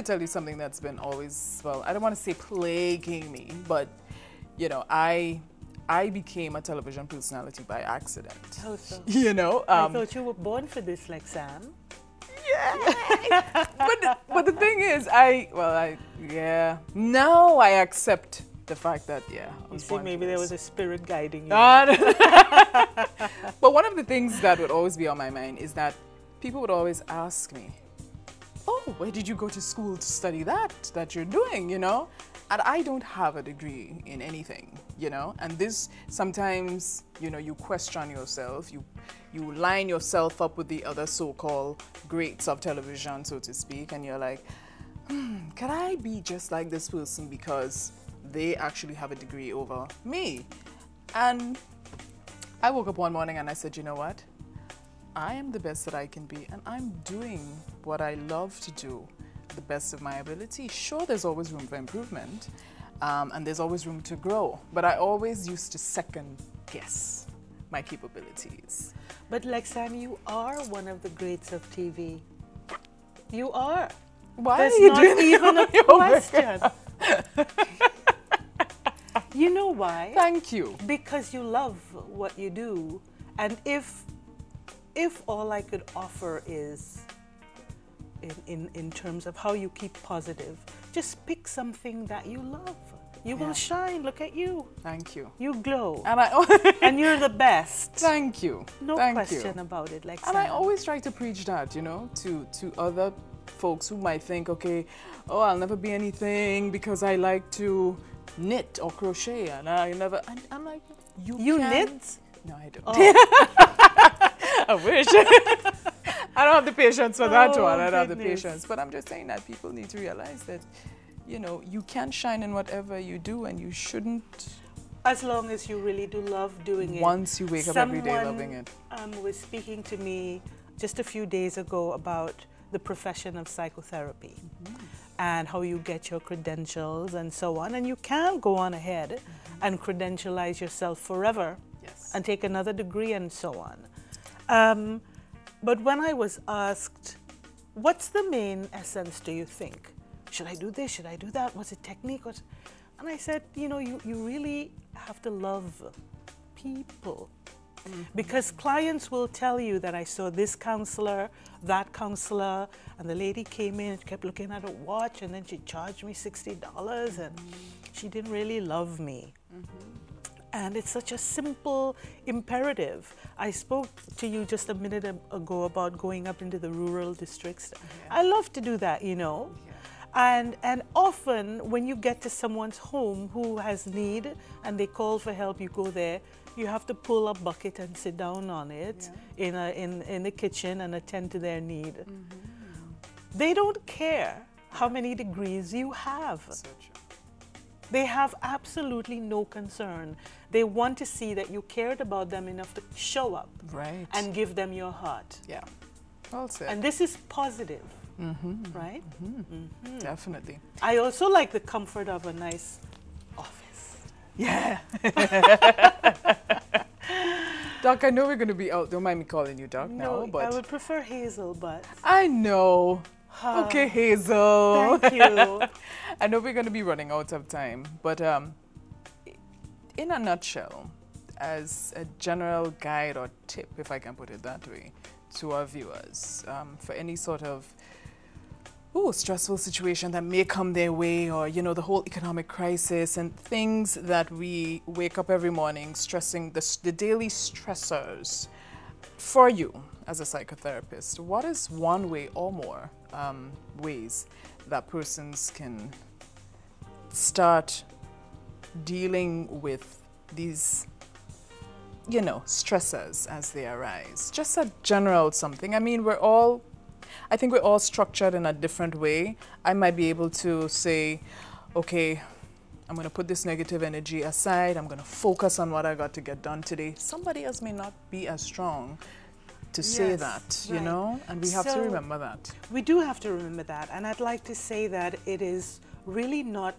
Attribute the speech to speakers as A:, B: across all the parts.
A: could tell you something that's been always, well, I don't want to say plaguing me, but, you know, I became a television personality by accident.
B: Oh, so.
A: You know?
B: I thought you were born for this, like Sam.
A: Yeah. but the thing is, now I accept the fact that, I was
B: You see,
A: born
B: maybe
A: for
B: there
A: this.
B: was a spirit guiding you.
A: But one of the things that would always be on my mind is that people would always ask me, oh, where did you go to school to study that you're doing, you know? And I don't have a degree in anything, you know? And this, sometimes, you know, you question yourself, you line yourself up with the other so-called greats of television, so to speak, and you're like, can I be just like this person because they actually have a degree over me? And I woke up one morning and I said, you know what? I am the best that I can be, and I'm doing what I love to do the best of my ability. Sure, there's always room for improvement, and there's always room to grow, but I always used to second guess my capabilities.
B: But like Sam, you are one of the greats of TV. You are.
A: Why
B: There's
A: are you
B: not
A: doing
B: even a question. You know why?
A: Thank you.
B: Because you love what you do, and if all I could offer is in terms of how you keep positive, just pick something that you love. You will shine. Look at you.
A: Thank you.
B: You glow.
A: And
B: and you're the best.
A: Thank you.
B: No
A: Thank
B: question
A: you.
B: about it. Like
A: And
B: Sam.
A: I always try to preach that, you know, to other folks who might think, okay, oh, I'll never be anything because I like to knit or crochet, and I never. And I'm like, you can.
B: Knit?
A: No, I don't.
B: Oh.
A: I wish. I don't have the patience for that one. I don't have the
B: goodness.
A: patience. But I'm just saying that people need to realize that, you know, you can shine in whatever you do, and you shouldn't.
B: As long as you really do love doing it.
A: Once you wake up every day loving it.
B: Someone was speaking to me just a few days ago about the profession of psychotherapy and how you get your credentials and so on. And you can go on ahead and credentialize yourself forever and take another degree and so on. But when I was asked, what's the main essence, do you think? Should I do this? Should I do that? What's the technique? And I said, you know, you really have to love people. Because clients will tell you that I saw this counselor, that counselor, and the lady came in and kept looking at her watch, and then she charged me $60, and she didn't really love me. And it's such a simple imperative. I spoke to you just a minute ago about going up into the rural districts. I love to do that, you know. And often when you get to someone's home who has need and they call for help, you go there, you have to pull a bucket and sit down on it in the kitchen and attend to their need. They don't care how many degrees you have.
A: So true.
B: They have absolutely no concern. They want to see that you cared about them enough to show up and give them your heart.
A: Yeah, well said.
B: And this is positive, right?
A: Definitely.
B: I also like the comfort of a nice office.
A: Yeah. Doc, I know we're going to be out. Don't mind me calling you Doc now, but
B: I would prefer Hazel, but...
A: I know. Okay, Hazel.
B: Thank you.
A: I know we're going to be running out of time, but in a nutshell, as a general guide or tip, if I can put it that way, to our viewers, for any sort of stressful situation that may come their way, or, you know, the whole economic crisis and things that we wake up every morning stressing, the daily stressors. For you, as a psychotherapist, what is one way or more ways that persons can start dealing with these, you know, stressors as they arise? Just a general something. I mean, I think we're all structured in a different way. I might be able to say, okay, I'm going to put this negative energy aside. I'm going to focus on what I got to get done today. Somebody else may not be as strong to say that, you know, and we have to remember that.
B: We do have to remember that. And I'd like to say that it is really not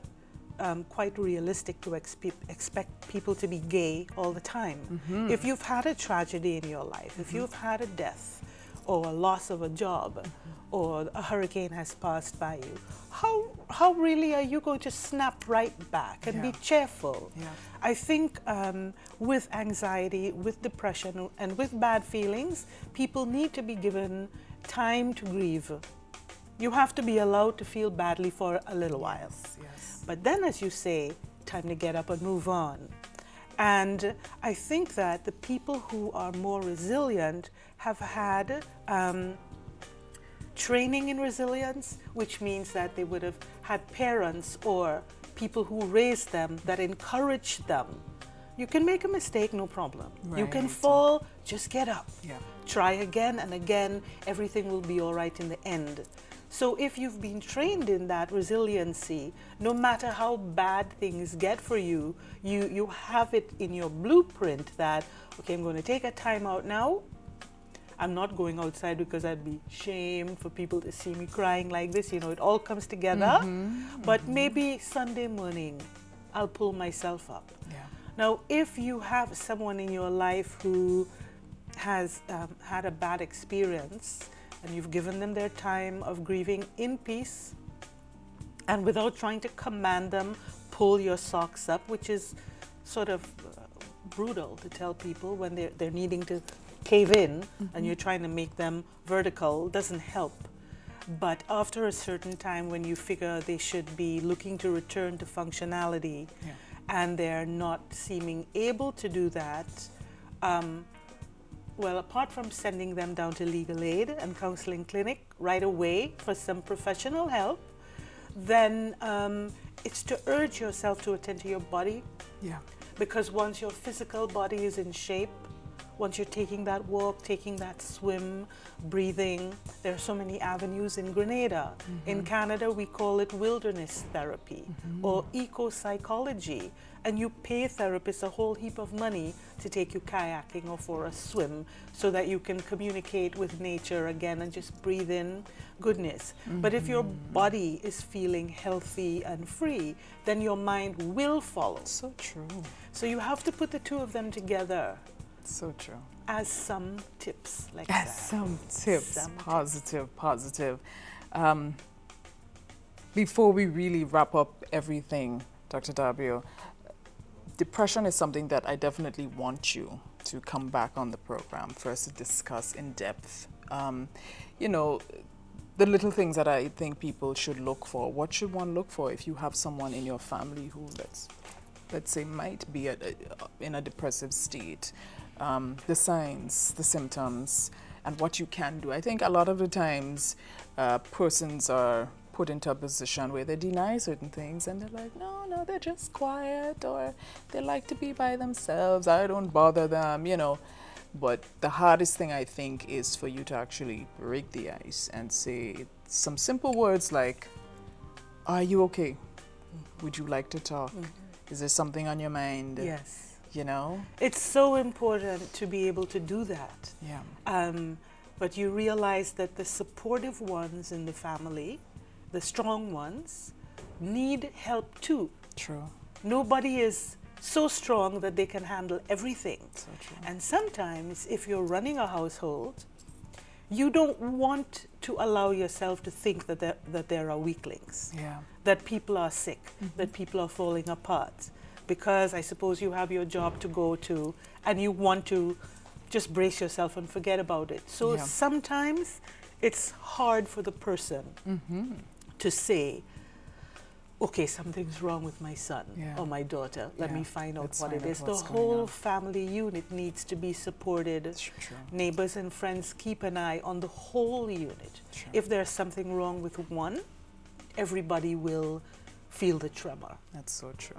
B: quite realistic to expect people to be gay all the time. If you've had a tragedy in your life, if you've had a death, or a loss of a job, or a hurricane has passed by you, how really are you going to snap right back and be cheerful?
A: Yeah.
B: I think with anxiety, with depression, and with bad feelings, people need to be given time to grieve. You have to be allowed to feel badly for a little while.
A: Yes.
B: But then, as you say, time to get up and move on. And I think that the people who are more resilient have had training in resilience, which means that they would have had parents or people who raised them that encouraged them. You can make a mistake, no problem. You can fall, just get up.
A: Yeah.
B: Try again and again, everything will be all right in the end. So if you've been trained in that resiliency, no matter how bad things get for you, you have it in your blueprint that, okay, I'm going to take a time out now. I'm not going outside because I'd be shamed for people to see me crying like this. You know, it all comes together. But maybe Sunday morning, I'll pull myself up.
A: Yeah.
B: Now, if you have someone in your life who has had a bad experience, and you've given them their time of grieving in peace, and without trying to command them, pull your socks up, which is sort of brutal to tell people when they're needing to cave in, and you're trying to make them vertical, doesn't help. But after a certain time, when you figure they should be looking to return to functionality, and they're not seeming able to do that, well, apart from sending them down to legal aid and counseling clinic right away for some professional help, then it's to urge yourself to attend to your body.
A: Yeah.
B: Because once your physical body is in shape, once you're taking that walk, taking that swim, breathing, there are so many avenues in Grenada. In Canada, we call it wilderness therapy or eco-psychology. And you pay therapists a whole heap of money to take you kayaking or for a swim so that you can communicate with nature again and just breathe in goodness. But if your body is feeling healthy and free, then your mind will follow.
A: So true.
B: So you have to put the two of them together.
A: So true.
B: As some tips like that.
A: As some tips. Positive. Before we really wrap up everything, Dr. Dabreo, depression is something that I definitely want you to come back on the program for us to discuss in depth. You know, the little things that I think people should look for. What should one look for if you have someone in your family who, let's say, might be in a depressive state? The signs, the symptoms, and what you can do. I think a lot of the times persons are put into a position where they deny certain things and they're like, no, they're just quiet, or they like to be by themselves, I don't bother them, you know. But the hardest thing, I think, is for you to actually break the ice and say some simple words like, are you okay? Would you like to talk? Is there something on your mind?
B: Yes.
A: You know?
B: It's so important to be able to do that.
A: Yeah.
B: But you realize that the supportive ones in the family, the strong ones, need help too.
A: True.
B: Nobody is so strong that they can handle everything.
A: So true.
B: And sometimes, if you're running a household, you don't want to allow yourself to think that there are weaklings, that people are sick, that people are falling apart. Because I suppose you have your job to go to and you want to just brace yourself and forget about it. So sometimes it's hard for the person to say, okay, something's wrong with my son or my daughter. Let me find out what it is. The whole family unit needs to be supported. Neighbors and friends keep an eye on the whole unit. If there's something wrong with one, everybody will feel the tremor.
A: That's so true.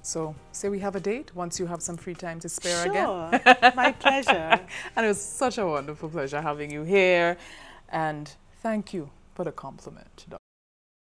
A: So, say we have a date once you have some free time to spare again.
B: Sure, my pleasure.
A: And it was such a wonderful pleasure having you here. And thank you for the compliment, Dr.